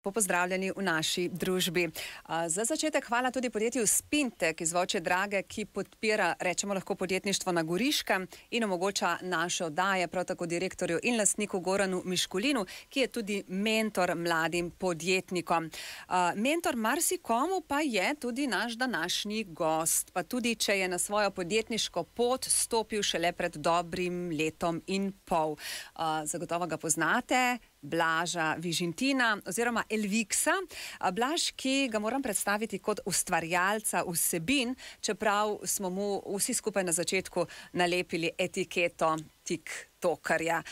Lepo pozdravljeni v naši družbi. Za začetek hvala tudi podjetju Spintek iz Volčje Drage, ki podpira, rečemo lahko, podjetništvo na Goriškem in omogoča naše oddaje, prav tako direktorju in lastniku Goranu Miškulinu, ki je tudi mentor mladim podjetnikom. Mentor marsikomu pa je tudi naš današnji gost, pa tudi če je na svojo podjetniško pot stopil šele pred dobrim letom in pol. Zagotovo ga poznate, Blaža Vižintina oziroma Elviksa. Blaž, ki ga moram predstaviti kot ustvarjalca vsebin, čeprav smo mu vsi skupaj na začetku nalepili etiketo tiktokerja.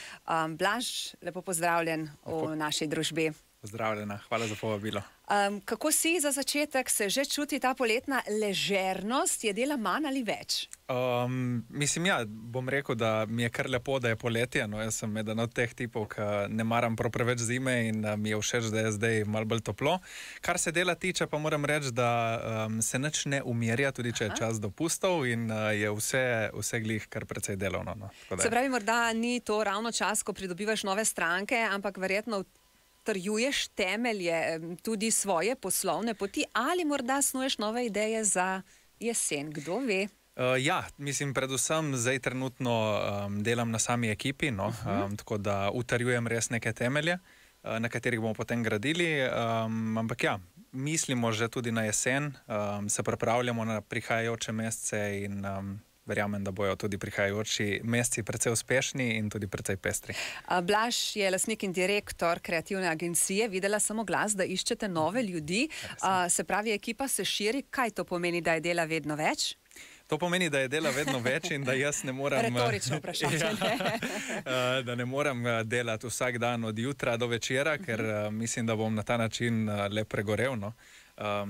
Blaž, lepo pozdravljen v naši družbi. Pozdravljena, hvala za povabilo. Kako si za začetek? Se že čuti ta poletna ležernost? Je dela manj ali več? Mislim, bom rekel, da mi je kar lepo, da je poletje. No, jaz sem eden od teh tipov, ki ne maram prav preveč zime in mi je všeč, da je zdaj malo bolj toplo. Kar se dela tiče, pa moram reči, da se nič ne umirja, tudi če je čas dopustov in je vse glih kar precej delovno. No. Se pravi, morda ni to ravno čas, ko pridobivaš nove stranke, ampak verjetno trjuješ temelje tudi svoje poslovne poti ali morda snuješ nove ideje za jesen, kdo ve? Mislim, predvsem zdaj trenutno delam na sami ekipi, no, tako da utrjujem res neke temelje, na katerih bomo potem gradili, ampak mislimo že tudi na jesen, se pripravljamo na prihajajoče mesece in verjamem, da bojo tudi prihajajoči meseci precej uspešni in tudi precej pestri. Blaž je lastnik in direktor kreativne agencije. Videla sem oglas, da iščete nove ljudi. Se pravi, ekipa se širi. Kaj to pomeni, da je dela vedno več? To pomeni, da je dela vedno več in da jaz ne moram... Retorično vprašanje. Da ne moram delati vsak dan od jutra do večera, ker mislim, da bom na ta način le pregorel, no.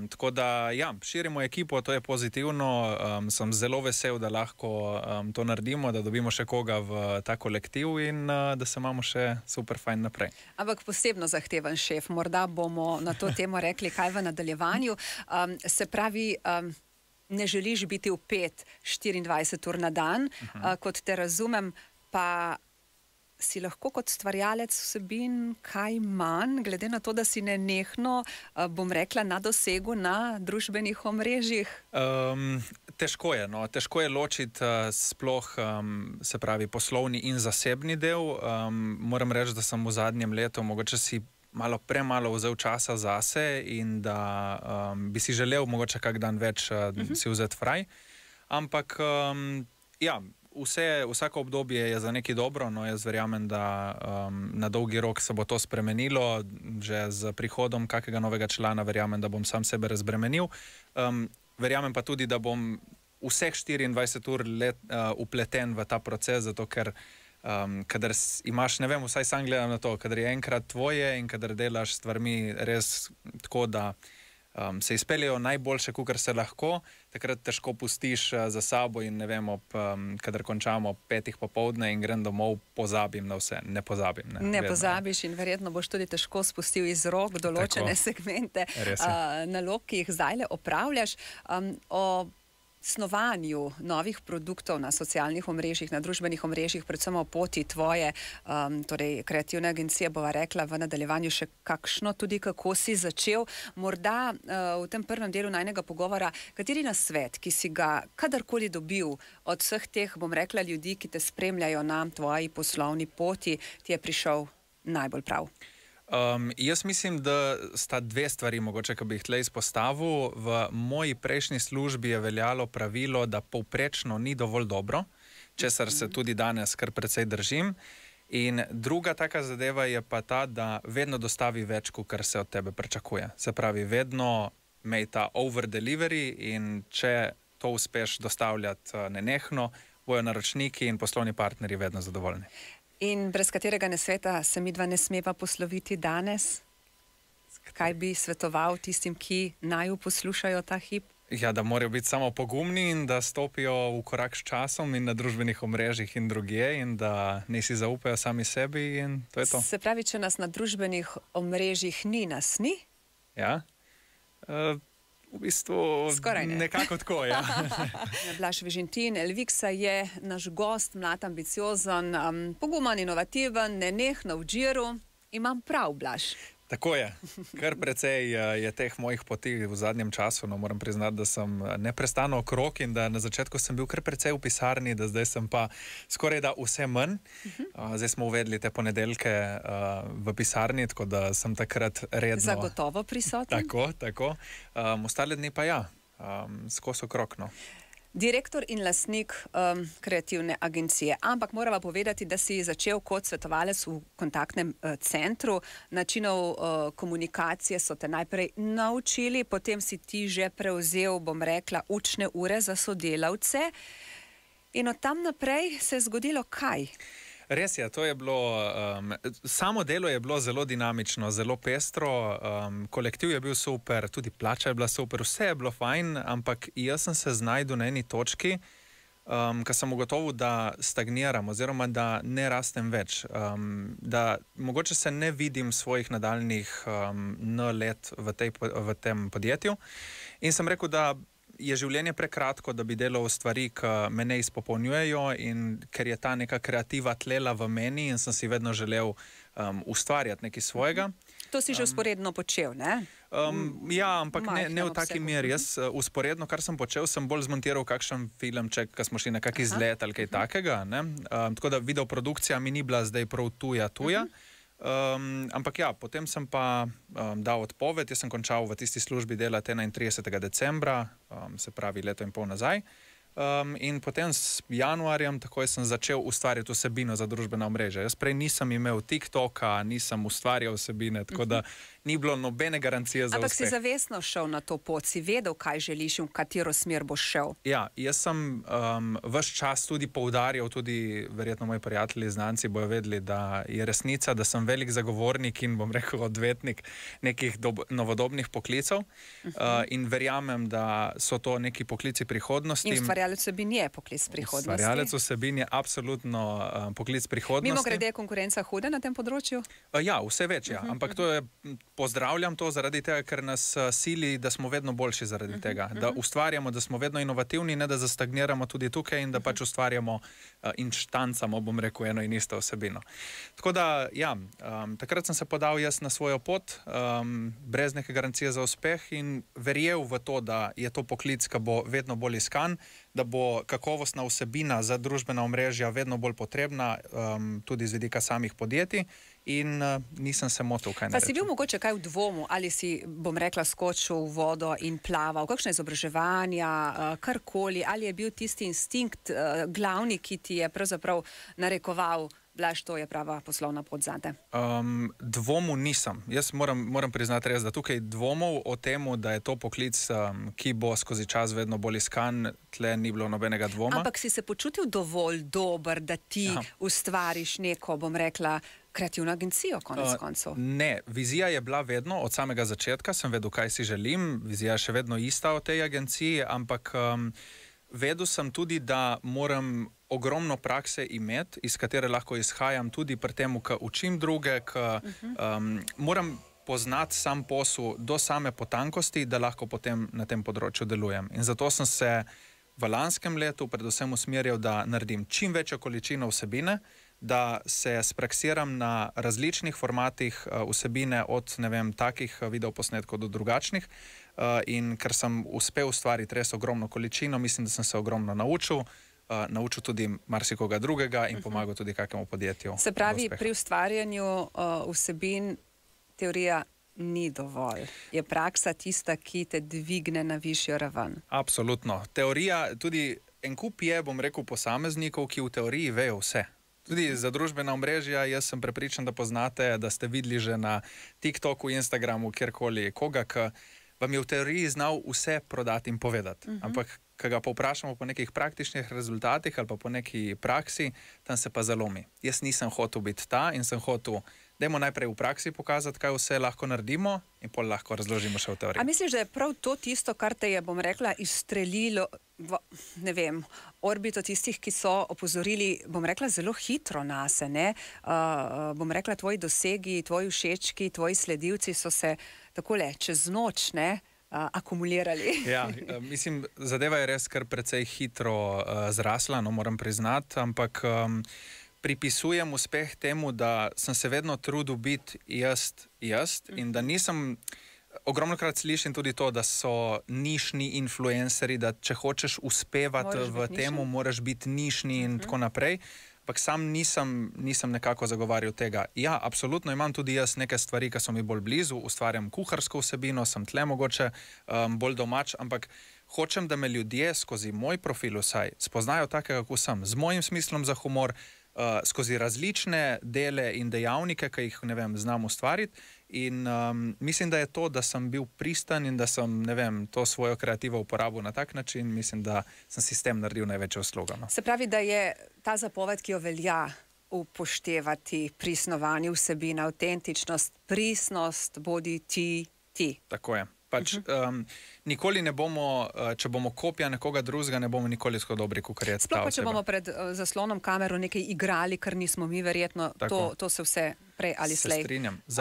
Tako da, širimo ekipo, to je pozitivno, sem zelo vesel, da lahko to naredimo, da dobimo še koga v ta kolektiv in da se imamo še super fajn naprej. Ampak posebno zahteven šef, morda bomo na to temo rekli kaj v nadaljevanju. Se pravi, ne želiš biti vpet 24 ur na dan, kot te razumem, pa si lahko kot stvarjalec vsebin kaj manj, glede na to, da si nenehno, bom rekla, na dosegu na družbenih omrežjih? Težko je, no. Težko je ločiti sploh, se pravi, poslovni in zasebni del. Moram reči, da sem v zadnjem letu mogoče si premalo vzel časa zase in da bi si želel mogoče kak dan več si vzeti fraj. Ampak, vsako obdobje je za nekaj dobro, no jaz verjamem, da na dolgi rok se bo to spremenilo, že z prihodom kakega novega člana verjamem, da bom sam sebe razbremenil. Verjamem pa tudi, da bom vseh 24 ur upleten v ta proces, zato ker kadar imaš, ne vem, vsaj sam gledam na to, kadar je enkrat tvoje in kadar delaš stvarmi res tako, da se izpeljejo najboljše, kakor se lahko, takrat težko pustiš za sabo in ne vem, kadar končamo 5 popoldne in grem domov, pozabim na vse, ne pozabim. Ne pozabiš in verjetno boš tudi težko spustil iz rok določene segmente nalog, ki jih zdajle opravljaš. O snovanju novih produktov na socialnih omrežjih, na družbenih omrežjih, predvsem o poti tvoje, torej kreativne agencije, bova rekla v nadaljevanju še kakšno, tudi kako si začel. Morda v tem prvem delu najnega pogovora, kateri nasvet, ki si ga kadarkoli dobil od vseh teh, bom rekla, ljudi, ki te spremljajo na tvoji poslovni poti, ti je prišel najbolj prav? Jaz mislim, da sta dve stvari mogoče, ki bi jih tle izpostavil. V moji prejšnji službi je veljalo pravilo, da povprečno ni dovolj dobro, česar se tudi danes kar precej držim. In druga taka zadeva je pa ta, da vedno dostavi več, kar se od tebe pričakuje. Se pravi, vedno imej ta over delivery in če to uspeš dostavljati nenehno, bojo naročniki in poslovni partnerji vedno zadovoljni. In brez katerega nasveta se midva ne smeva posloviti danes? Kaj bi svetoval tistim, ki naju poslušajo ta hip? Da morajo biti samo pogumni in da stopijo v korak s časom in na družbenih omrežjih in drugje in da ne si zaupajo sami sebi in to je to. Se pravi, če nas na družbenih omrežjih ni, nas ni? V bistvu nekako tako, Blaž Vižintin, Elviksa je naš gost, mlad, ambiciozen, poguman, inovativen, nenehno v džiru. Imam prav, Blaž? Tako je. Kar precej je teh mojih poti v zadnjem času. No, moram priznati, da sem neprestano okrog in da na začetku sem bil kar precej v pisarni, da zdaj sem pa skoraj da vse manj. Zdaj smo uvedli te ponedeljke v pisarni, tako da sem takrat redno... Zagotovo prisoten. Tako. Ostale dni pa ja, skozi okrog, no. Direktor in lastnik kreativne agencije. Ampak morava povedati, da si začel kot svetovalec v kontaktnem centru. Načinov komunikacije so te najprej naučili, potem si ti že prevzel, bom rekla, učne ure za sodelavce. In od tam naprej se je zgodilo kaj? Res je, to je bilo, samo delo je bilo zelo dinamično, zelo pestro, kolektiv je bil super, tudi plača je bila super, vse je bilo fajn, ampak jaz sem se znašel na eni točki, ko sem ugotovil, da stagniram oziroma da ne rastem več, da mogoče se ne vidim svojih nadaljnih let v tem podjetju in sem rekel, da je življenje prekratko, da bi delal stvari, ki me ne izpopolnjujejo in ker je ta neka kreativa tlela v meni in sem si vedno želel ustvarjati nekaj svojega. To si že vzporedno počel, ne? Ja, ampak ne v taki meri. Jaz vzporedno, kar sem počel, sem bolj zmontiral kakšen filmček, ko smo šli na kak izlet ali kaj takega, ne? Tako da videoprodukcija mi ni bila zdaj prav tuja. Ampak ja, potem sem pa dal odpoved, jaz sem končal v tisti službi delati 31. decembra, se pravi leto in pol nazaj. In potem s januarjem takoj sem začel ustvarjati vsebino za družbena omrežja. Jaz prej nisem imel TikToka, nisem ustvarjal vsebine, tako da ni bilo nobene garancije za uspeh. Ampak si zavestno šel na to pot, si vedel, kaj želiš in v katero smer boš šel? Ja, jaz sem ves čas tudi poudarjal, tudi verjetno moji prijatelji, znanci bojo vedeli, da je resnica, da sem velik zagovornik in bom rekel odvetnik nekih novodobnih poklicev in verjamem, da so to neki poklici prihodnosti. In ustvarjalec vsebin je poklic prihodnosti. Ustvarjalec vsebin je absolutno poklic prihodnosti. Mimo grede, je konkurenca huda na tem področju? Ja, vse več, ja. Ampak to je, pozdravljam to zaradi tega, ker nas sili, da smo vedno boljši zaradi tega. Da ustvarjamo, da smo vedno inovativni, ne da zastagniramo tudi tukaj in da pač ustvarjamo in štancamo, bom rekel, eno in isto vsebino. Tako da, ja, takrat sem se podal jaz na svojo pot, brez neke garancije za uspeh in verjel v to, da je to poklic, ki bo vedno bolj iskan, da bo kakovostna vsebina za družbena omrežja vedno bolj potrebna, tudi z vidika samih podjetij in nisem se motil, kaj ne rečem. Pa si bil mogoče kaj v dvomu, ali si, bom rekla, skočil v vodo in plaval, kakšne izobraževanja, karkoli, ali je bil tisti instinkt glavni, ki ti je pravzaprav narekoval, Blaž, to je prava poslovna pot zate? Dvomu nisem. Jaz moram priznati res, da tukaj dvomov o temu, da je to poklic, ki bo skozi čas vedno bolj iskan, tle ni bilo nobenega dvoma. Ampak si se počutil dovolj dober, da ti ustvariš neko, bom rekla, kreativno agencijo, konec koncev? Ne, vizija je bila vedno, od samega začetka sem vedel, kaj si želim, vizija je še vedno ista o tej agenciji, ampak vedel sem tudi, da moram ogromno prakse imeti, iz katere lahko izhajam tudi pri tem, ko učim druge, moram poznati sam posel do same potankosti, da lahko potem na tem področju delujem. In zato sem se v lanskem letu predvsem usmerjal, da naredim čim večjo količino vsebine, da se spraksiram na različnih formatih vsebine, od, ne vem, takih videoposnetkov do drugačnih. In ker sem uspel ustvariti res ogromno količino, mislim, da sem se ogromno naučil tudi marsikoga drugega in pomagal tudi kakemu podjetju. Se pravi, pri ustvarjanju vsebin teorija ni dovolj. Je praksa tista, ki te dvigne na višjo raven? Absolutno. Teorija, tudi en kup je, bom rekel, posameznikov, ki v teoriji vejo vse. Tudi za družbena omrežja, jaz sem prepričan, da poznate, da ste videli že na TikToku, Instagramu, kjerkoli koga, ki vam je v teoriji znal vse prodati in povedati. Ampak, ko ga pa vprašamo po nekih praktičnih rezultatih ali pa po neki praksi, tam se pa zalomi. Jaz nisem hotel biti ta in sem hotel, dajmo najprej v praksi pokazati, kaj vse lahko naredimo in pol lahko razložimo še v teoriji. A misliš, da je prav to tisto, kar te je, bom rekla, izstrelilo v, ne vem, orbito tistih, ki so opozorili, bom rekla, zelo hitro nase, ne? Bom rekla, tvoji dosegi, tvoji všečki, tvoji sledilci so se takole čez noč, ne, akumulirali. Ja, mislim, zadeva je res kar precej hitro zrasla, no moram priznati, ampak pripisujem uspeh temu, da sem se vedno trudil biti jaz in da nisem. Ogromno krat slišim tudi to, da so nišni influencerji, da če hočeš uspevati v temu, moraš biti nišni in tako naprej. Ampak sam nisem nekako zagovarjal tega. Ja, absolutno imam tudi jaz neke stvari, ki so mi bolj blizu, ustvarjam kuharsko vsebino, sem tle mogoče bolj domač, ampak hočem, da me ljudje skozi moj profil vsaj spoznajo takega, kako sem, z mojim smislom za humor, skozi različne dele in dejavnike, ki jih, ne vem, znam ustvariti. In mislim, da je to, da sem bil pristan in da sem, ne vem, to svojo kreativo uporabil na tak način, mislim, da sem si s tem naredil največjo uslugo. No. Se pravi, da je ta zapoved, ki jo velja upoštevati pri snovanju vsebine, avtentičnost, pristnost, bodi ti. Tako je. Pač, nikoli ne bomo, če bomo kopija nekoga drugega, ne bomo nikoli tako dobri, kot je ta sploh pa, če bomo pred zaslonom kamero nekaj igrali, kar nismo mi, verjetno, to se vse prej ali slej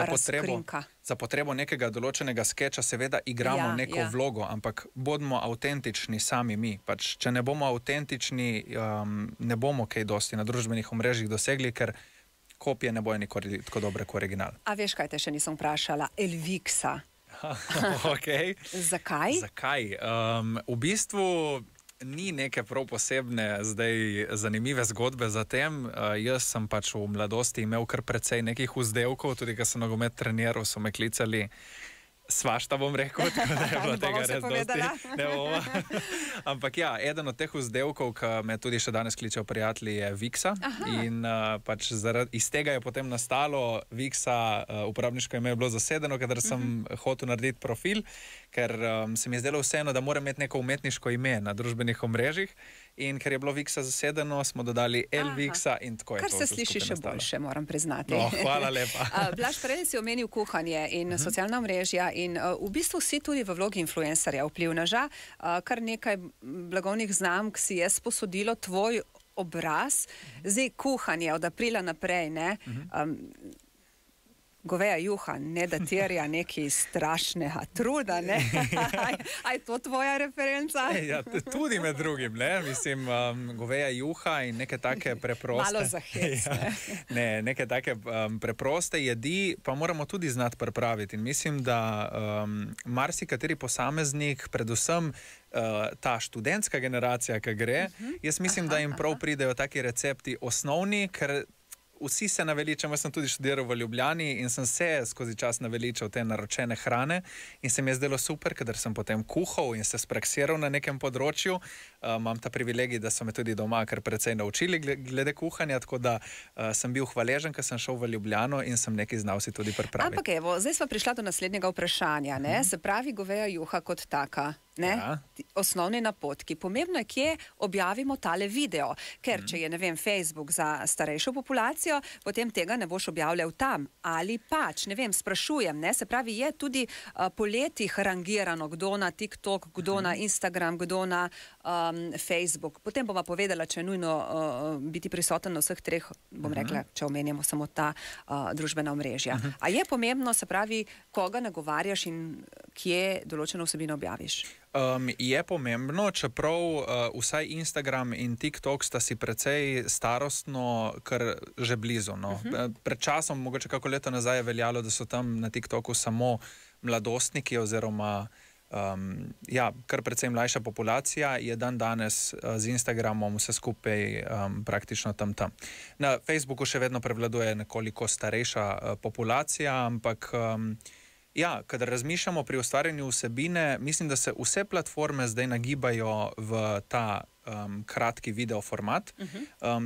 razkrinka. Za potrebo nekega določenega skeča seveda igramo neko vlogo, ampak bodimo avtentični sami mi. Pač, če ne bomo avtentični, ne bomo kaj dosti na družbenih omrežjih dosegli, ker kopije ne bojo nikoli tako dobre kot original. A veš, kaj te še nisem vprašala? Elviksa. Okay. Zakaj? V bistvu ni neke prav posebne zanimive zgodbe za tem. Jaz sem pač v mladosti imel kar precej nekih vzdevkov, tudi ko sem nogomet treniral, so me klicali svašta, bom rekel, tako da je bilo tega res dosti. Ne bomo. Ampak ja, eden od teh vzdevkov, ki me tudi še danes kličejo prijatelji, je Viksa. In pač iz tega je potem nastalo Viksa, uporabniško ime je bilo zasedeno, kadar sem hotel narediti profil, ker se mi je zdelo vseeno, da moram imeti neko umetniško ime na družbenih omrežjih. In ker je bilo Viksa zasedeno, smo dodali Viksa in tako je to. Kar se sliši še boljše, moram priznati. No, hvala lepa. Blaž, prej si omenil kuhanje in socialna omrežja in v bistvu si tudi v vlogi influencerja vplivneža. Kar nekaj blagovnih znamk si je sposodilo tvoj obraz. Zdaj kuhanje od aprila naprej, ne? Goveja juha ne datirja nekaj strašnega truda, ne? A je to tvoja referenca? Ja, tudi med drugim, ne? Mislim, goveja juha in neke take preproste... Malo za hec, ne? Ne, neke take preproste jedi pa moramo tudi znati pripraviti. In mislim, da marsikateri posameznik, predvsem ta študentska generacija, ki gre, jaz mislim, da jim prav pridejo taki recepti osnovni, ker vsi se naveličamo. Jaz sem tudi študiral v Ljubljani in sem se skozi čas naveličal te naročene hrane in se mi je zdelo super, kadar sem potem kuhal in se spraksiral na nekem področju. Imam ta privilegij, da so me tudi doma kar precej naučili glede kuhanja, tako da sem bil hvaležen, ker sem šel v Ljubljano in sem nekaj znal si tudi pripraviti. Ampak evo, zdaj sva prišla do naslednjega vprašanja, ne? Se pravi, goveja juha kot taka. Ja. Osnovni napotki. Pomembno je, kje objavimo tale video, ker če je, ne vem, Facebook za starejšo populacijo, potem tega ne boš objavljal tam. Ali pač, ne vem, sprašujem, ne? Se pravi, je tudi po letih rangirano, kdo na TikTok, kdo na Instagram, kdo na Facebook. Potem bova povedala, če je nujno biti prisoten na vseh treh, bom rekla, če omenjamo samo ta družbena omrežja. A je pomembno, se pravi, koga nagovarjaš in kje določeno vsebino objaviš? Je pomembno, čeprav vsaj Instagram in TikTok sta si precej starostno kar že blizu. No. Pred časom, mogoče kako leto nazaj, je veljalo, da so tam na TikToku samo mladostniki oziroma kar precej mlajša populacija, je dan danes z Instagramom vse skupaj praktično tam. Na Facebooku še vedno prevladuje nekoliko starejša populacija, ampak kadar razmišljamo pri ustvarjanju vsebine, mislim, da se vse platforme zdaj nagibajo v ta kratki video format,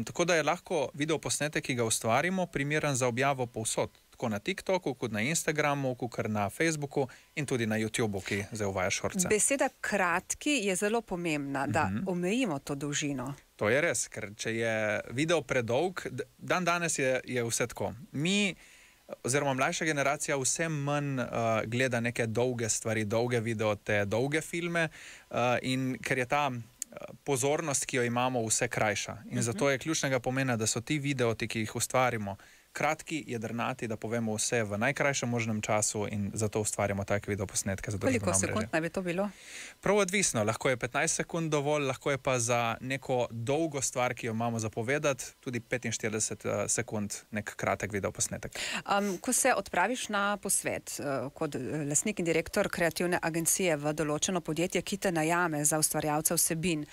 tako da je lahko videoposnetek, ki ga ustvarimo, primeren za objavo povsod. Tako na TikToku, kot na Instagramu, kot na Facebooku in tudi na YouTubeu, ki zdaj uvaja šorce. Beseda kratki je zelo pomembna, da omejimo to dolžino. To je res, ker če je video predolg, dan danes je vse tako. Mi, oziroma mlajša generacija, vse manj gleda neke dolge stvari, dolge videote, dolge filme in ker je ta pozornost, ki jo imamo, vse krajša. In zato je ključnega pomena, da so ti videoti, ki jih ustvarimo, kratki, jedrnati, da povemo vse v najkrajšem možnem času in zato ustvarjamo take videoposnetke za družbena omrežja. Koliko sekund naj bi to bilo? Prav odvisno. Lahko je 15 sekund dovolj, lahko je pa za neko dolgo stvar, ki jo imamo zapovedati, tudi 45 sekund nek kratek videoposnetek. Ko se odpraviš na posvet kot lastnik in direktor kreativne agencije v določeno podjetje, ki te najame za ustvarjalca vsebin,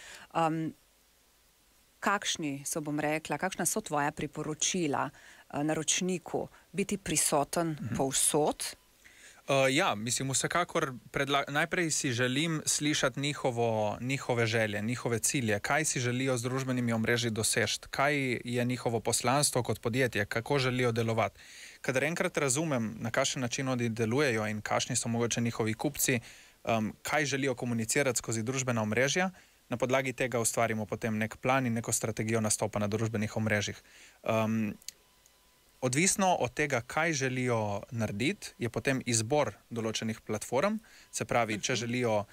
kakšna so tvoja priporočila naročniku? Biti prisoten povsod? Ja, mislim, vsekakor najprej si želim slišati njihove želje, njihove cilje, kaj si želijo z družbenimi omrežji doseči, kaj je njihovo poslanstvo kot podjetje, kako želijo delovati. Kadar enkrat razumem, na kakšen način oni delujejo in kakšni so mogoče njihovi kupci, kaj želijo komunicirati skozi družbena omrežja, na podlagi tega ustvarimo potem nek plan in neko strategijo nastopa na družbenih omrežjih. Odvisno od tega, kaj želijo narediti, je potem izbor določenih platform, se pravi, če želijo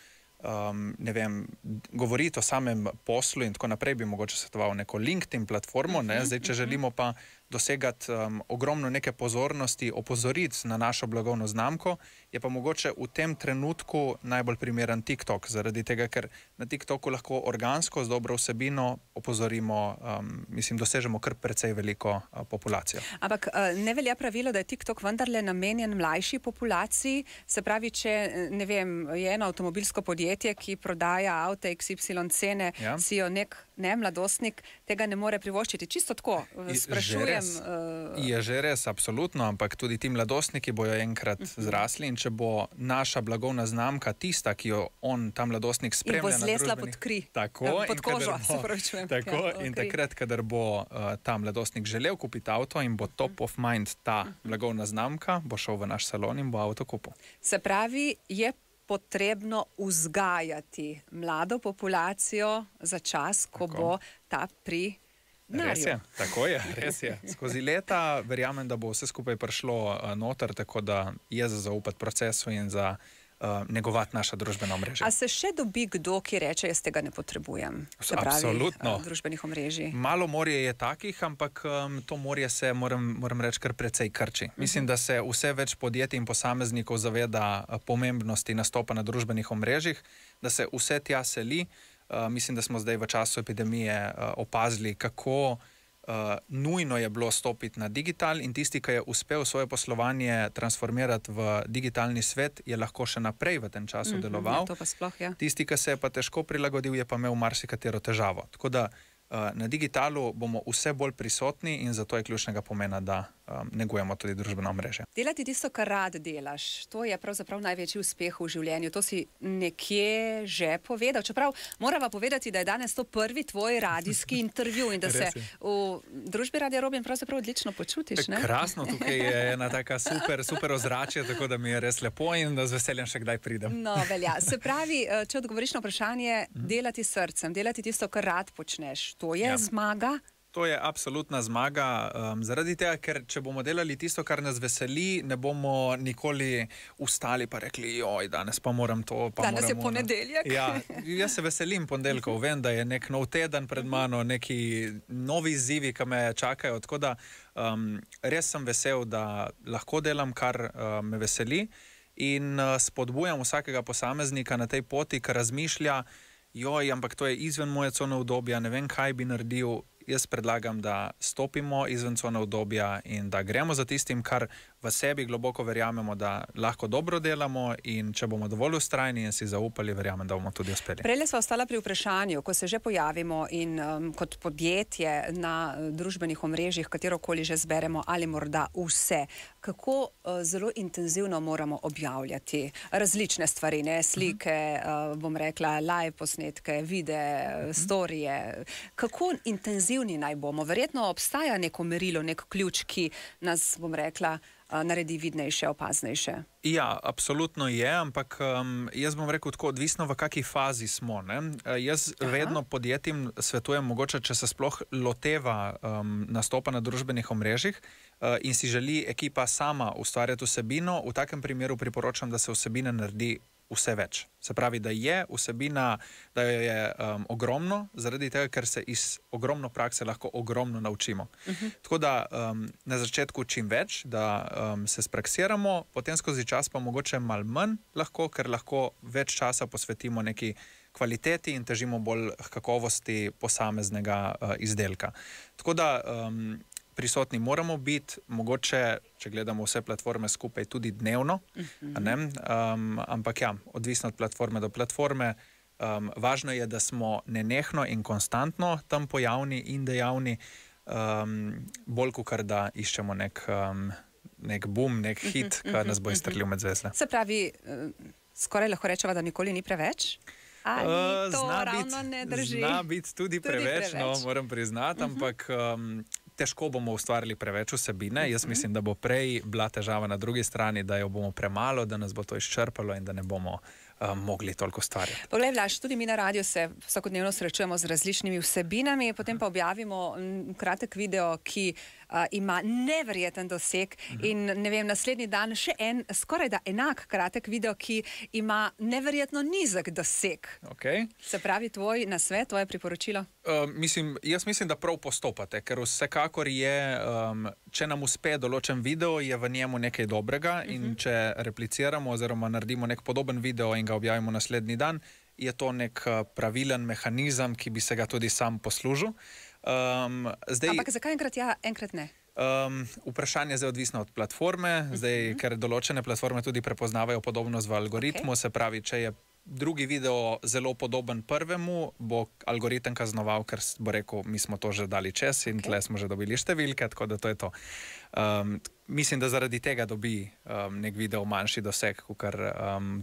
govoriti o samem poslu in tako naprej, bi mogoče svetoval neko LinkedIn platformo, zdaj, če želimo pa dosegati ogromno neke pozornosti, opozoriti na našo blagovno znamko, je pa mogoče v tem trenutku najbolj primeren TikTok, zaradi tega, ker na TikToku lahko organsko z dobro vsebino opozorimo, dosežemo kar precej veliko populacijo. Ampak ne velja pravilo, da je TikTok vendarle namenjen mlajši populaciji, se pravi, če, ne vem, je eno avtomobilsko podjetje, ki prodaja avto XY cene, si jo nek mladostnik tega ne more privoščiti. Čisto tako, sprašujem. Je že res, absolutno, ampak tudi ti mladostniki bojo enkrat zrasli in če bo naša blagovna znamka tista, ki jo ta mladostnik spremlja na družbenih... In bo zlesla pod kri. Tako, pod kožo, se pravičujem. Tako, in takrat, kadar bo ta mladostnik želel kupiti avto in bo top of mind ta blagovna znamka, bo šel v naš salon in bo avto kupil. Se pravi, je potrebno vzgajati mlado populacijo za čas, ko bo ta pri denarju. Res je, tako je, res je. Skozi leta verjamem, da bo vse skupaj prišlo noter, tako da je za zaupati procesu in za negovati naša družbena omrežja. A se še dobi kdo, ki reče, jaz tega ne potrebujem? Se pravi, absolutno. Družbenih omrežij. Malo morje je takih, ampak to morje se, moram reči, kar precej krči. Mislim, da se vse več podjetij in posameznikov zaveda pomembnosti nastopa na družbenih omrežjih, da se vse tja seli. Mislim, da smo zdaj v času epidemije opazili, kako nujno je bilo stopiti na digital in tisti, ki je uspel svoje poslovanje transformirati v digitalni svet, je lahko še naprej v tem času deloval. To pa sploh, ja. Tisti, ki se je pa težko prilagodil, je pa imel marsikatero težavo. Tako da na digitalu bomo vse bolj prisotni in zato je ključnega pomena, da negujemo tudi družbena omrežja. Delati tisto, kar rad delaš, to je pravzaprav največji uspeh v življenju. To si nekje že povedal. Čeprav morava povedati, da je danes to prvi tvoj radijski intervju in da se v družbi Radia Robin pravzaprav odlično počutiš, ne? Krasno, tukaj je ena taka super ozračje, tako da mi je res lepo in da z veseljem še kdaj pridem. No, velja. Se pravi, če odgovoriš na vprašanje, delati srcem, delati tisto, kar rad počneš, to je zmaga? To je absolutna zmaga, zaradi tega, ker če bomo delali tisto, kar nas veseli, ne bomo nikoli ustali pa rekli, joj, danes pa moram to, pa danes je ponedeljek. Ja, jaz se veselim ponedeljkov, vem, da je nek nov teden pred mano, neki novi izzivi, ki me čakajo, tako da res sem vesel, da lahko delam, kar me veseli in spodbujam vsakega posameznika na tej poti, ki razmišlja, joj, ampak to je izven moje cone udobja, ne vem, kaj bi naredil. Jaz predlagam, da stopimo izven cone udobja in da gremo za tistim, kar v sebi globoko verjamemo, da lahko dobro delamo in če bomo dovolj vztrajni in si zaupali, verjamem, da bomo tudi uspeli. Prejle sva ostala pri vprašanju, ko se že pojavimo in kot podjetje na družbenih omrežjih, katerokoli že zberemo ali morda vse, kako zelo intenzivno moramo objavljati različne stvari, ne, slike, bom rekla, live posnetke, videe, storije. Kako intenzivni naj bomo? Verjetno obstaja neko merilo, nek ključ, ki nas, bom rekla, naredi vidnejše, opaznejše. Ja, absolutno je, ampak jaz bom rekel tako, odvisno v kakšni fazi smo. Jaz vedno podjetjem svetujem, mogoče, če se sploh loteva nastopa na družbenih omrežjih in si želi ekipa sama ustvarjati vsebino, v takem primeru priporočam, da se vsebina naredi vse več. Se pravi, da je vsebina, da jo je ogromno, zaradi tega, ker se iz ogromno prakse lahko ogromno naučimo. Tako da na začetku čim več, da se spraksiramo, potem skozi čas pa mogoče malo manj lahko, ker lahko več časa posvetimo neki kvaliteti in težimo bolj k kakovosti posameznega izdelka. Tako da prisotni moramo biti, mogoče, če gledamo vse platforme skupaj, tudi dnevno, ampak ja, odvisno od platforme do platforme. Važno je, da smo nenehno in konstantno tam pojavni in dejavni, bolj kot da iščemo nek boom, nek hit, ki nas bo izstrelil med zvezde. Se pravi, skoraj lahko rečemo, da nikoli ni preveč? Ali to ravno ne drži? Zna biti tudi preveč, no, moram priznati, ampak težko bomo ustvarili preveč vsebine. Jaz mislim, da bo prej bila težava na drugi strani, da jo bomo premalo, da nas bo to izčrpalo in da ne bomo mogli toliko ustvarjati. Poglej, Blaž, tudi mi na radiju se vsakodnevno srečujemo z različnimi vsebinami, potem pa objavimo kratek video, ki ima neverjeten doseg in ne vem, naslednji dan še en skoraj da enak kratek video, ki ima neverjetno nizek doseg. Okay. Se pravi, tvoj nasvet, tvoje priporočilo? Jaz mislim, da prav postopate, ker vsekakor je, če nam uspe določen video, je v njemu nekaj dobrega in če repliciramo oziroma naredimo nek podoben video in ga objavimo naslednji dan, je to nek pravilen mehanizem, ki bi se ga tudi sam poslužil. Ampak zakaj enkrat ja, enkrat ne? Vprašanje je odvisno od platforme, ker določene platforme tudi prepoznavajo podobnost v algoritmu, se pravi, če je drugi video zelo podoben prvemu, bo algoritem kaznoval, ker bo rekel, mi smo to že dali čez in tle smo že dobili številke, tako da to je to. Mislim, da zaradi tega dobi nek video manjši doseg, kot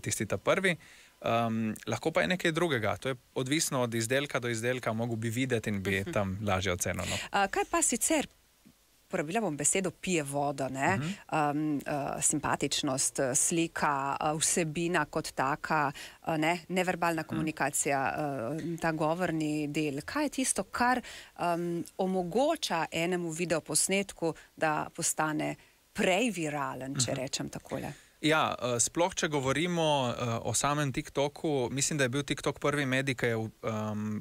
tisti ta prvi. Lahko pa je nekaj drugega. To je odvisno od izdelka do izdelka, mogo bi videti in bi tam lažje ocenil. Kaj pa sicer? Porabila bom besedo pije vodo, ne? Simpatičnost, slika, vsebina kot taka, neverbalna komunikacija, ta govorni del. Kaj je tisto, kar omogoča enemu videoposnetku, da postane prej viralen, če rečem takole? Ja, sploh, če govorimo o samem TikToku, mislim, da je bil TikTok prvi medij, ki je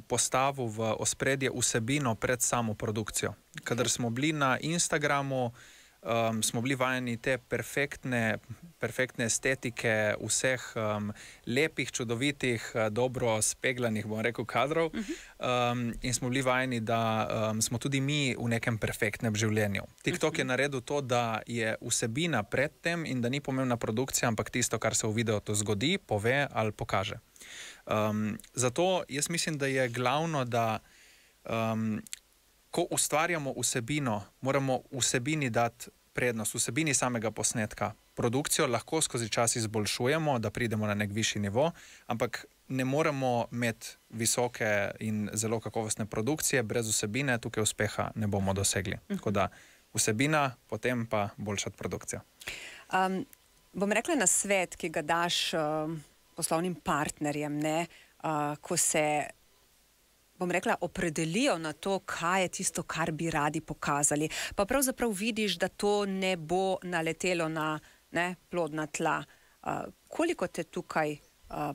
postavil v ospredje vsebino pred samo produkcijo. Kadar smo bili na Instagramu, smo bili vajeni te perfektne estetike vseh lepih, čudovitih, dobro speglanih, bom rekel, kadrov in smo bili vajeni, da smo tudi mi v nekem perfektnem življenju. TikTok je naredil to, da je vsebina pred tem in da ni pomembna produkcija, ampak tisto, kar se v videu to zgodi, pove ali pokaže. Zato jaz mislim, da je glavno, da ko ustvarjamo vsebino, moramo vsebini dati prednost, vsebini samega posnetka. Produkcijo lahko skozi čas izboljšujemo, da pridemo na nek višji nivo, ampak ne moremo imeti visoke in zelo kakovostne produkcije, brez vsebine tukaj uspeha ne bomo dosegli. Tako da vsebina, potem pa boljša produkcija. Bom rekla nasvet, ki ga daš poslovnim partnerjem, ko se bom rekla, opredelijo na to, kaj je tisto, kar bi radi pokazali. Pa pravzaprav vidiš, da to ne bo naletelo na plodna tla. Koliko te tukaj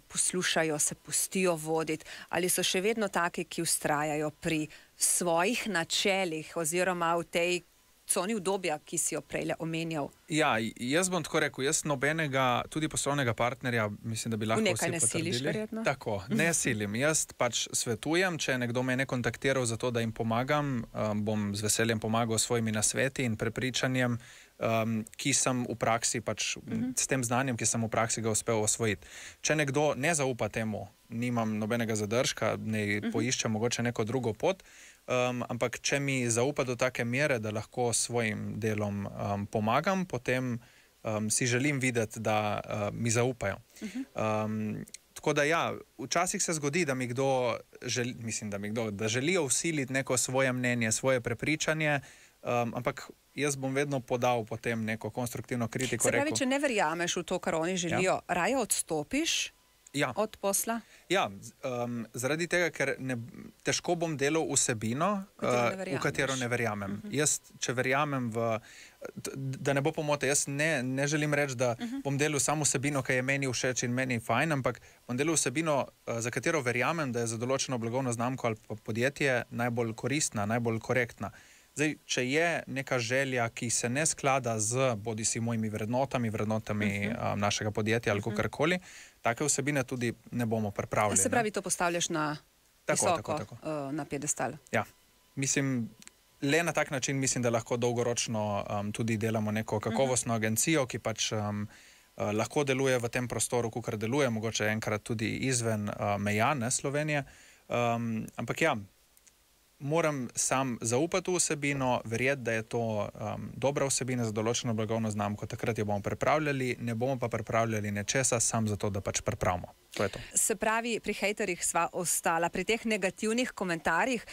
poslušajo, se pustijo voditi? Ali so še vedno taki, ki vztrajajo pri svojih načelih oziroma v tej coni udobja, ki si jo prejle omenjal? Ja, jaz bom tako rekel, jaz nobenega, tudi poslovnega partnerja, mislim, da bi lahko vsi potrdili. V nekaj ne siliš, verjetno? Tako, ne silim. Jaz pač svetujem, če je nekdo mene kontaktiral za to, da jim pomagam, bom z veseljem pomagal svojimi nasveti in prepričanjem, ki sem v praksi, pač s tem znanjem, ki sem v praksi ga uspel osvojiti. Če nekdo ne zaupa temu, nimam nobenega zadržka, ne poišče mogoče neko drugo pot, ampak če mi zaupa do take mere, da lahko svojim delom pomagam, potem si želim videti, da mi zaupajo. Tako da ja, včasih se zgodi, da mi kdo želi, da želijo vsiliti neko svoje mnenje, svoje prepričanje, ampak jaz bom vedno podal potem neko konstruktivno kritiko. Se pravi, če ne verjameš v to, kar oni želijo, raje odstopiš, od posla? Ja, zaradi tega, ker težko bom delal vsebino, v katero ne verjamem. Jaz, če verjamem da ne bo pomote, jaz ne želim reči, da bom delal samo vsebino, ki je meni všeč in meni fajn, ampak bom delal vsebino, za katero verjamem, da je za določeno blagovno znamko ali pa podjetje najbolj koristna, najbolj korektna. Zdaj, če je neka želja, ki se ne sklada z bodisi mojimi vrednotami našega podjetja ali kakorkoli, take vsebine tudi ne bomo pripravljeni. Se pravi, to postavljaš na visoko, na piedestal. Ja, mislim, le na tak način mislim, da lahko dolgoročno tudi delamo neko kakovostno agencijo, ki pač lahko deluje v tem prostoru, kakor deluje, mogoče enkrat tudi izven meja, ne, Slovenije. Ampak ja, moram sam zaupati v vsebino, verjeti, da je to dobra vsebina za določeno blagovno znamko, takrat jo bomo pripravljali, ne bomo pa pripravljali nečesa sam zato, da pač pripravimo. To je to. Se pravi, pri hejterjih sva ostala, pri teh negativnih komentarjih,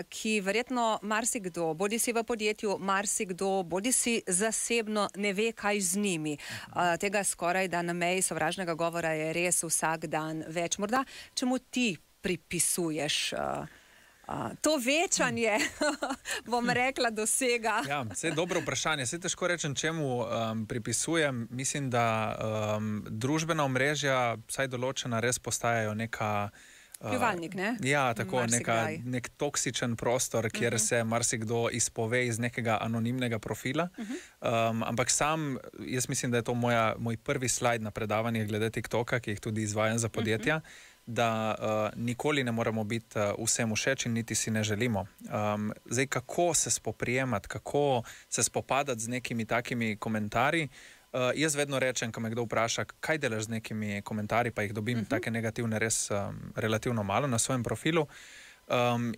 ki verjetno marsikdo, bodi si v podjetju, marsikdo, bodi si zasebno, ne ve, kaj z njimi. Tega skoraj da na meji sovražnega govora je res vsak dan več. Morda, čemu ti pripisuješ to večanje, bom rekla, dosega? Ja, vse je dobro vprašanje. Vse težko rečem, čemu pripisujem. Mislim, da družbena omrežja, vsaj določena, res postajajo neka... Pljuvalnik, ne? Ja, tako, nek toksičen prostor, kjer se marsikdo izpove iz nekega anonimnega profila. Ampak sam, jaz mislim, da je to moj prvi slajd na predavanjih glede TikToka, ki jih tudi izvajam za podjetja, da nikoli ne moramo biti vsem všeč in niti si ne želimo. Zdaj, kako se spoprijemati, kako se spopadati z nekimi takimi komentarji? Jaz vedno rečem, ko me kdo vpraša, kaj delaš z nekimi komentarji, pa jih dobim take negativne res relativno malo na svojem profilu.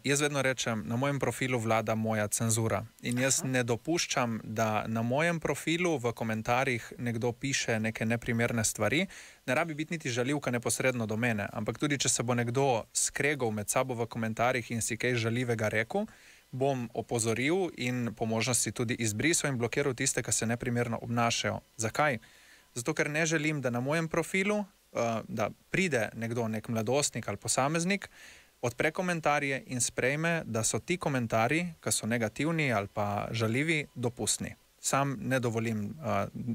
Jaz vedno rečem, na mojem profilu vlada moja cenzura in jaz ne dopuščam, da na mojem profilu v komentarjih nekdo piše neke neprimerne stvari. Ne rabi biti niti žaljivka neposredno do mene, ampak tudi, če se bo nekdo skregal med sabo v komentarjih in si kaj žaljivega rekel, bom opozoril in po možnosti tudi izbrisal in blokiral tiste, ki se neprimerno obnašajo. Zakaj? Zato, ker ne želim, da na mojem profilu, da pride nekdo, nek mladostnik ali posameznik, odpre komentarje in sprejme, da so ti komentarji, ki so negativni ali pa žaljivi, dopustni. Sam ne dovolim,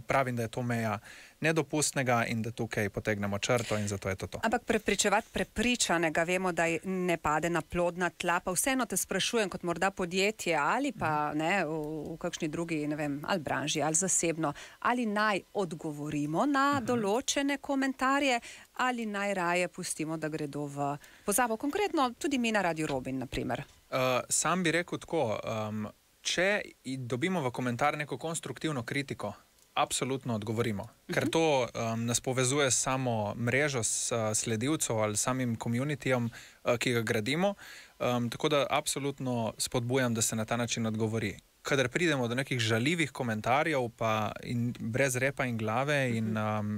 pravim, da je to meja nedopustnega in da tukaj potegnemo črto in zato je to to. Ampak prepričevati prepričanega, vemo, da ne pade na plodna tla, pa vseeno te sprašujem kot morda podjetje ali pa ne, v kakšni drugi, ne vem, ali branži, ali zasebno, ali naj odgovorimo na določene komentarje, ali naj raje pustimo, da gredo v pozabo. Konkretno tudi mi na Radio Robin, na primer. Sam bi rekel tako, če dobimo v komentar neko konstruktivno kritiko, absolutno odgovorimo. Ker to nas povezuje samo mrežo s sledilcev ali samim communityjem, ki ga gradimo. Tako da absolutno spodbujam, da se na ta način odgovori. Kadar pridemo do nekih žaljivih komentarjev, pa in brez repa in glave in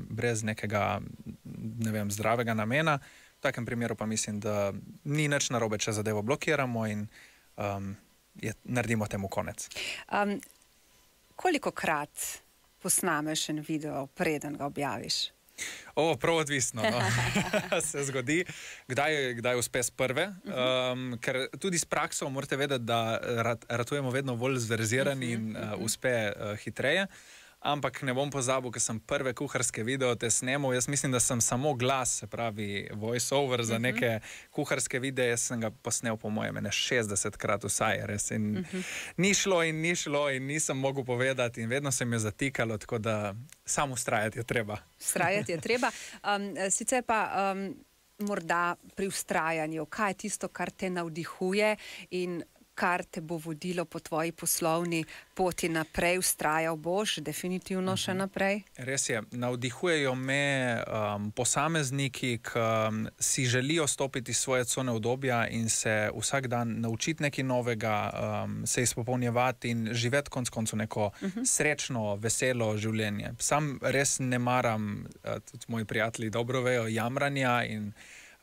brez nekega, ne vem, zdravega namena, v takem primeru pa mislim, da ni nič narobe, če zadevo blokiramo in naredimo temu konec. Kolikokrat posnameš en video, preden ga objaviš? Prav odvisno, no. Se zgodi. Kdaj uspe s prve? Ker tudi s prakso morate vedeti, da ratujemo vedno bolj zverzirani in uspe hitreje. Ampak ne bom pozabil, ker sem prve kuharske videote snemal. Jaz mislim, da sem samo glas, se pravi voice over za neke kuharske videe. Jaz sem ga posnel po mojem 60krat vsaj, res. In ni šlo in nisem mogel povedati in vedno se mi je zatikalo, tako da samo vztrajati je treba. Vztrajati je treba. Sicer pa morda pri vztrajanju, kaj je tisto, kar te navdihuje in kar te bo vodilo po tvoji poslovni poti naprej, vztrajal boš definitivno še naprej? Res je, navdihujejo me posamezniki, ki si želijo stopiti iz svoje cone udobja in se vsak dan naučiti nekaj novega, se izpopolnjevati in živeti konec koncev neko srečno, veselo življenje. Sam res ne maram, tudi moji prijatelji dobro vejo, jamranja in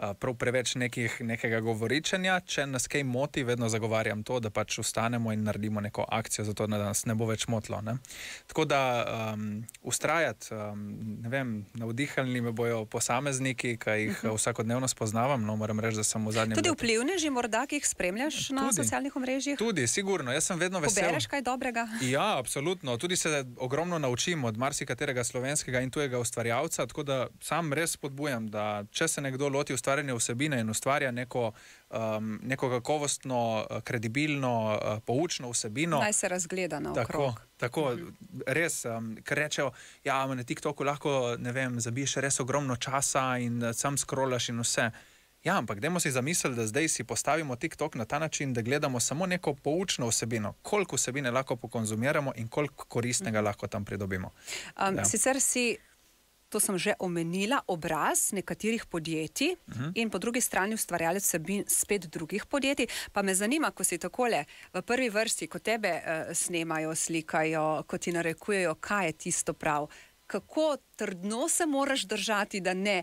prav preveč nekega govoričenja. Če nas kaj moti, vedno zagovarjam to, da pač ustanemo in naredimo neko akcijo, zato da nas ne bo več motilo. Ne? Tako da ustrajati, ne vem, navdihalni me bojo posamezniki, ki jih vsakodnevno spoznavam. No, moram reči, da sem v zadnjem Tudi vplivneži morda, ki jih spremljaš na socialnih omrežjih? Tudi, sigurno. Jaz sem vedno vesel. Pobereš kaj dobrega? Ja, absolutno. Tudi se ogromno naučim od marsikaterega slovenskega in tujega ustvarjalca, tako da sam res spodbujam, da če se nekdo loti ustvarjanja vsebine in ustvarja neko kakovostno, kredibilno, poučno vsebino. Naj se razgleda naokrog. Tako, res, ker rečejo, ja, na TikToku lahko, ne vem, zabiješ res ogromno časa in sam scrollaš in vse. Ja, ampak dajmo si zamisliti, da zdaj si postavimo TikTok na ta način, da gledamo samo neko poučno vsebino, koliko vsebine lahko pokonzumiramo in koliko koristnega lahko tam pridobimo. Sicer si, to sem že omenila, obraz nekaterih podjetij in po drugi strani ustvarjalec vsebin spet drugih podjetij. Pa me zanima, ko si takole v prvi vrsti, ko tebe snemajo, slikajo, ko ti narekujejo, kaj je tisto prav. Kako trdno se moraš držati, da ne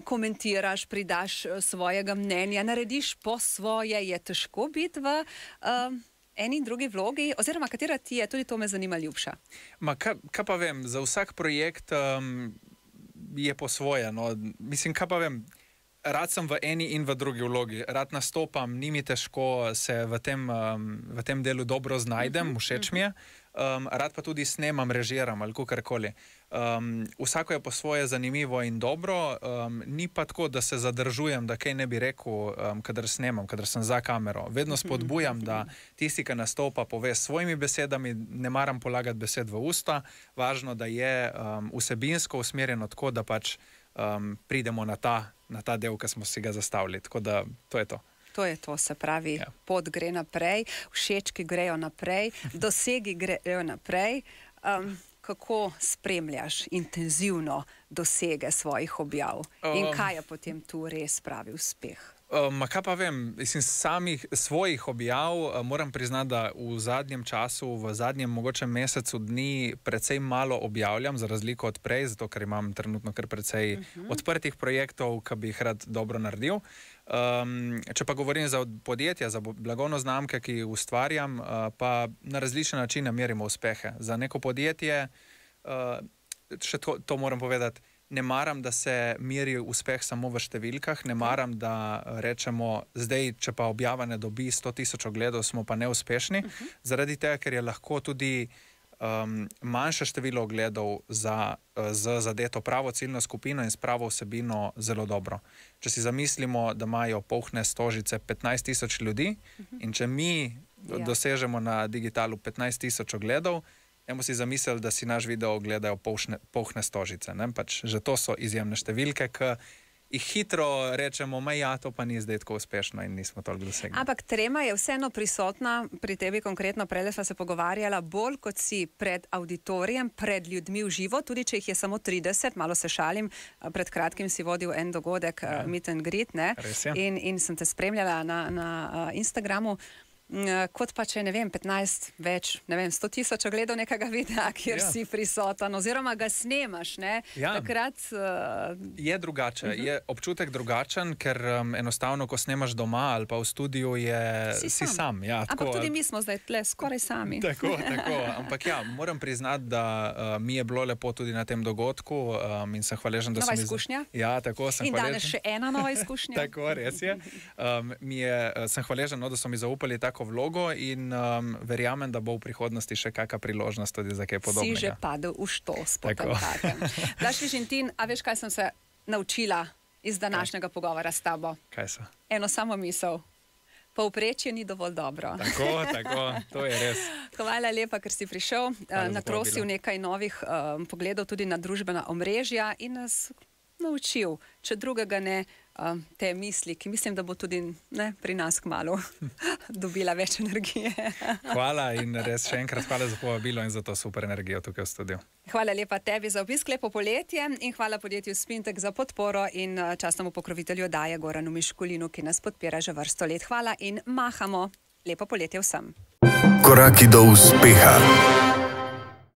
komentiraš, pridaš svojega mnenja, narediš po svoje, je težko biti v eni in drugi vlogi, oziroma katera ti je, tudi to me zanima, ljubša? Kaj pa vem, za vsak projekt je po svoje. No. Mislim, kaj pa vem, rad sem v eni in v drugi vlogi, rad nastopam, ni mi težko se v tem delu dobro znajdem, všeč mi je. Rad pa tudi snemam, režiram ali kakorkoli. Vsako je po svoje zanimivo in dobro, ni pa tako, da se zadržujem, da kaj ne bi rekel, kadar snemam, kadar sem za kamero. Vedno spodbujam, da tisti, ki nastopa, pove s svojimi besedami, ne maram polagati besed v usta, važno, da je vsebinsko usmerjeno tako, da pač pridemo na ta del, ki smo si ga zastavili. Tako da to je to. To je to, se pravi, pot gre naprej, všečki grejo naprej, dosegi grejo naprej. Kako spremljaš intenzivno dosege svojih objav in kaj je potem tu res pravi uspeh? Kaj pa vem, svojih objav moram priznati, da v zadnjem času, v zadnjem mogoče mesecu dni precej malo objavljam, za razliko od prej, zato ker imam trenutno kar precej odprtih projektov, ki bi jih rad dobro naredil. Če pa govorim za podjetja, za blagovne znamke, ki jih ustvarjam, pa na različne načine merimo uspehe. Za neko podjetje, še to moram povedati, ne maram, da se meri uspeh samo v številkah, ne maram, da rečemo, zdaj, če pa objava ne dobi 100.000 ogledov, smo pa neuspešni, zaradi tega, ker je lahko tudi manjše število ogledov za zadeto pravo ciljno skupino in s pravo vsebino zelo dobro. Če si zamislimo, da imajo polne stožice 15.000 ljudi in če mi dosežemo na digitalu 15.000 ogledov, Emo si zamislili, da si naš video gledajo polne stožice. Pač, že to so izjemne številke, ki jih hitro rečemo, ja, to pa ni zdaj tako uspešno in nismo toliko dosegli. Ampak trema je vseeno prisotna pri tebi konkretno, prejle sva se pogovarjala, bolj kot si pred auditorijem, pred ljudmi v živo, tudi če jih je samo 30, malo se šalim, pred kratkim si vodil en dogodek, Meet and Greet, ne? Res je. In sem te spremljala na Instagramu. Kot pa če, ne vem, 15 več, ne vem, 100.000 ogledov nekega videa, kjer si prisoten, oziroma ga snemaš, ne? Takrat... Je drugače, je občutek drugačen, ker enostavno, ko snemaš doma ali pa v studiu, si sam. Ja, ampak tudi mi smo zdaj tle skoraj sami. Tako. Ampak ja, moram priznati, da mi je bilo lepo tudi na tem dogodku in sem hvaležen, da nova izkušnja? Ja, tako, sem hvaležen. In danes še ena nova izkušnja? Tako, res je. Sem hvaležen, da so mi zaupali tako vlogo in verjamem, da bo v prihodnosti še kakšna priložnost tudi za kaj podobnega. Si že padel v štos po tem takem. Daš Vižintin, a veš, kaj sem se naučila iz današnjega pogovora s tabo? Kaj so? Eno samo misel. Povprečje ni dovolj dobro. Tako, to je res. Hvala lepa, ker si prišel, natrosil nekaj novih pogledov tudi na družbena omrežja in nas naučil, če drugega ne, te misli, ki mislim, da bo tudi pri nas kmalu dobila več energije. Hvala in res še enkrat hvala za povabilo in za to super energijo tukaj v studiu. Hvala lepa tebi za obisk, lepo poletje in hvala podjetju Spintek za podporo in častnemu pokrovitelju oddaje Goranu Miškulinu, ki nas podpira že vrsto let. Hvala in mahamo. Lepo poletje vsem. Koraki do uspeha.